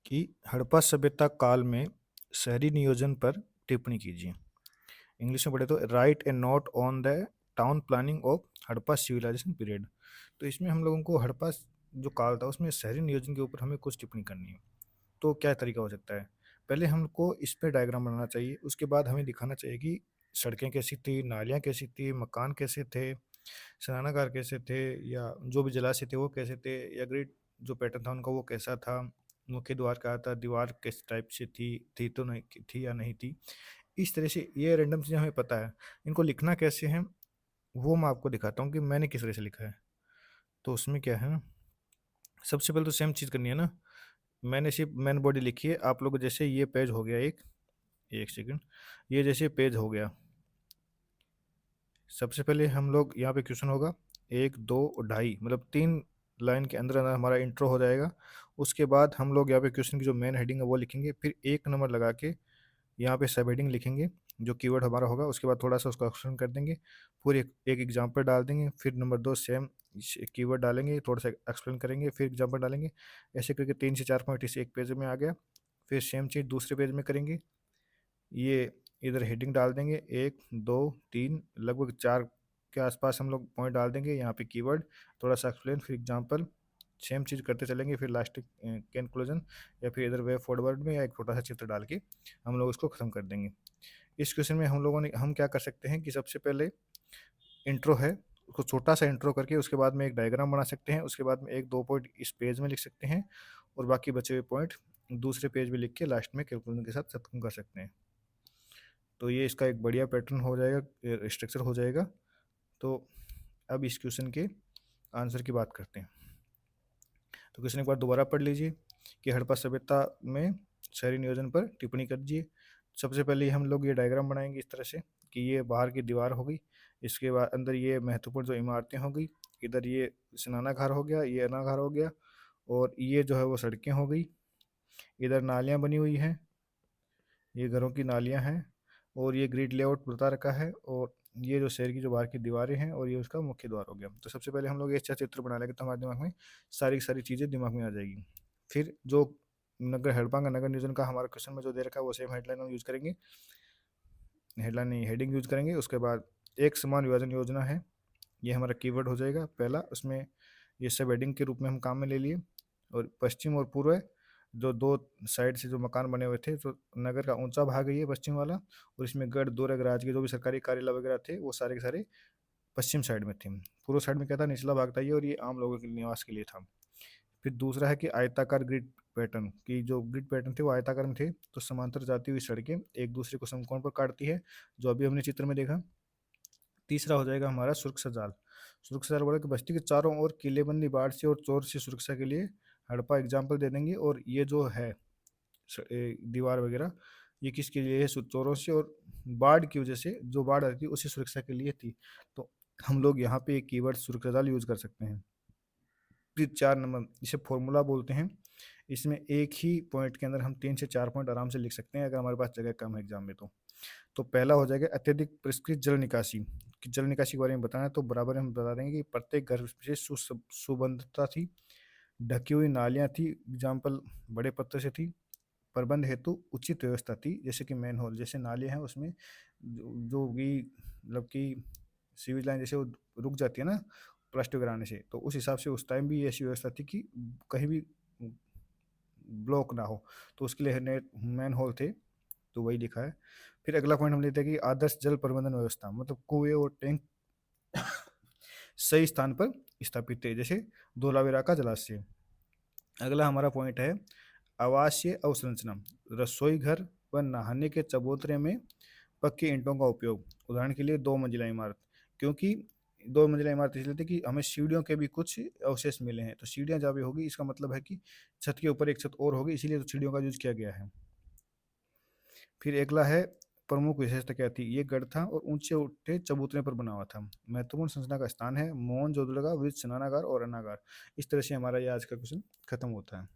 कि हड़प्पा सभ्यता काल में शहरी नियोजन पर टिप्पणी कीजिए। इंग्लिश में पढ़े तो write a note on the town planning of Harappa civilisation period. तो इसमें हम लोगों को हड़प्पा जो काल था उसमें शहरी नियोजन के ऊपर हमें कुछ टिप्पणी करनी है। तो क्या तरीका हो सकता है? पहले हमको इस पे डायग्राम बनाना चाहिए, उसके बाद हमें दिखाना चाहिए कि सड़कें कैसी थी, नालियाँ कैसी थी, मकान कैसे थे, स्नानागार कैसे थे, या जो भी जलाशय थे वो कैसे थे, या ग्रिड जो पैटर्न था उनका वो कैसा था, मुख्य द्वार क्या था, दीवार किस टाइप से थी तो नहीं थी या नहीं थी। इस तरह से ये रैंडम चीज़ें हमें पता है। इनको लिखना कैसे है वो मैं आपको दिखाता हूँ कि मैंने किस तरह से लिखा है। तो उसमें क्या है ना, सबसे पहले तो सेम चीज़ करनी है ना। मैंने सिर्फ मैन बॉडी लिखी है। आप लोग जैसे ये पेज हो गया एक एक सेकंड, ये जैसे पेज हो गया। सबसे पहले हम लोग यहाँ पे क्वेश्चन होगा एक दो और ढाई, मतलब 3 लाइन के अंदर अंदर हमारा इंट्रो हो जाएगा। उसके बाद हम लोग यहाँ पे क्वेश्चन की जो मेन हेडिंग है वो लिखेंगे, फिर 1 नंबर लगा के यहाँ पे सब हेडिंग लिखेंगे जो कीवर्ड हमारा होगा। उसके बाद थोड़ा सा उसको एक्सप्लेन कर देंगे, पूरे एक एग्जाम्पल डाल देंगे, फिर नंबर 2 सेम कीवर्ड डालेंगे, थोड़ा सा एक्सप्लेन करेंगे, फिर एग्जाम्पल डालेंगे। ऐसे करके 3 से 4 पॉइंट इस एक पेज में आ गया। फिर सेम चीज़ दूसरे पेज में करेंगे। ये इधर हेडिंग डाल देंगे, 1 2 3 लगभग 4 के आसपास हम लोग पॉइंट डाल देंगे। यहाँ पे कीवर्ड, थोड़ा सा एक्सप्लेन, फिर एग्जाम्पल, सेम चीज़ करते चलेंगे। फिर लास्ट कंक्लूजन, या फिर इधर वे फॉरवर्ड में या एक छोटा सा चित्र डाल के हम लोग उसको खत्म कर देंगे। इस क्वेश्चन में हम क्या कर सकते हैं कि सबसे पहले इंट्रो है, उसको छोटा सा इंट्रो करके उसके बाद में एक डायग्राम बना सकते हैं। उसके बाद में 1 2 पॉइंट इस पेज में लिख सकते हैं, और बाकी बचे हुए पॉइंट दूसरे पेज में लिख के लास्ट में कैलकुलेशन के साथ खत्म कर सकते हैं। तो ये इसका एक बढ़िया पैटर्न हो जाएगा, स्ट्रक्चर हो जाएगा। तो अब इस क्वेश्चन के आंसर की बात करते हैं। तो क्वेश्चन एक बार दोबारा पढ़ लीजिए कि हड़प्पा सभ्यता में शहरी नियोजन पर टिप्पणी कर दीजिए। सबसे पहले हम लोग ये डायग्राम बनाएंगे इस तरह से कि ये बाहर की दीवार हो गई, इसके बाद अंदर ये महत्वपूर्ण जो इमारतें हो गई, इधर ये स्नानागार हो गया, ये अनागार हो गया, और ये जो है वो सड़कें हो गई, इधर नालियाँ बनी हुई हैं, ये घरों की नालियाँ हैं, और ये ग्रिड लेआउट बता रखा है, और ये जो शहर की जो बाहर की दीवारें हैं, और ये उसका मुख्य द्वार हो गया। तो सबसे पहले हम लोग ये अच्छा चित्र बना लेंगे तो हमारे दिमाग में सारी की सारी चीज़ें दिमाग में आ जाएगी। फिर जो नगर हड़प्पा का नगर नियोजन का हमारा क्वेश्चन में जो दे रखा है वो सेम हेडलाइन हम यूज़ करेंगे, हेडलाइन नहीं हेडिंग यूज़ करेंगे। उसके बाद एक समान विभाजन योजना है, ये हमारा कीवर्ड हो जाएगा पहला। उसमें ये सब हेडिंग के रूप में हम काम में ले लिए। और पश्चिम और पूर्व है, जो दो साइड से जो मकान बने हुए थे, तो नगर का ऊंचा भाग है ये पश्चिम वाला, और इसमें गढ़ दुर्ग राज के जो भी सरकारी कार्यालय वगैरह थे वो सारे के सारे पश्चिम साइड में थे। पूर्व साइड में क्या था, निचला भाग था ये, और ये आम लोगों के निवास के लिए था। फिर दूसरा है कि आयताकार ग्रिड पैटर्न, की जो ग्रिड पैटर्न थे वो आयताकार में थे, तो समांतर जाती हुई सड़कें एक दूसरे को समकोण पर काटती है, जो अभी हमने चित्र में देखा। तीसरा हो जाएगा हमारा सुरक्षा जाल। सुरक्षा जाल बोला कि बस्ती के चारों ओर किलेबंदी, बाढ़ से और चोर से सुरक्षा के लिए हड़प्पा एग्जाम्पल दे देंगे। और ये जो है दीवार वगैरह, ये किसके लिए है, चोरों से और बाढ़ की वजह से जो बाढ़ आती थी उसी सुरक्षा के लिए थी। तो हम लोग यहाँ पे एक कीवर्ड सुरक्षा जाल यूज कर सकते हैं। फिर 4 नंबर, इसे फॉर्मूला बोलते हैं। इसमें एक ही पॉइंट के अंदर हम 3 से 4 पॉइंट आराम से लिख सकते हैं अगर हमारे पास जगह कम है एग्जाम में। तो पहला हो जाएगा अत्यधिक परिष्कृत जल निकासी। कि जल निकासी के बारे में बताना है तो बराबर हम बता देंगे कि प्रत्येक घर से सुबंधता थी, ढकी हुई नालियाँ थी, एग्जाम्पल बड़े पत्थर से थी, प्रबंध हेतु उचित व्यवस्था थी, जैसे कि मैन होल, जैसे नाले हैं उसमें जो भी मतलब कि सीवेज लाइन जैसे वो रुक जाती है ना प्लास्टिक वगैरह आने से, तो उस हिसाब से उस टाइम भी ऐसी व्यवस्था थी कि कहीं भी ब्लॉक ना हो, तो उसके लिए मैन होल थे, तो वही लिखा है। फिर अगला पॉइंट हम लेते हैं कि आदर्श जल प्रबंधन व्यवस्था, मतलब कुएं और टैंक सही स्थान पर स्थापित थे, जैसे धोलावीरा का जलाशय। अगला हमारा पॉइंट है आवासीय अवसंरचना, रसोई घर व नहाने के चबूतरे में पक्की ईंटों का उपयोग, उदाहरण के लिए 2 मंजिला इमारत। क्योंकि 2 मंजिला इमारत इसलिए थी कि हमें सीढ़ियों के भी कुछ अवशेष मिले हैं, तो सीढ़ियाँ जब भी होगी इसका मतलब है कि छत के ऊपर एक छत और होगी, इसीलिए तो सीढ़ियों का यूज किया गया है। फिर अगला है प्रमुख विशेषता क्या थी, ये गढ़ था और ऊंचे उठे चबूतरे पर बना हुआ था। महत्वपूर्ण संरचना का स्थान है मौन जोदड़गा विद स्नानागार और अनागार। इस तरह से हमारा ये आज का क्वेश्चन खत्म होता है।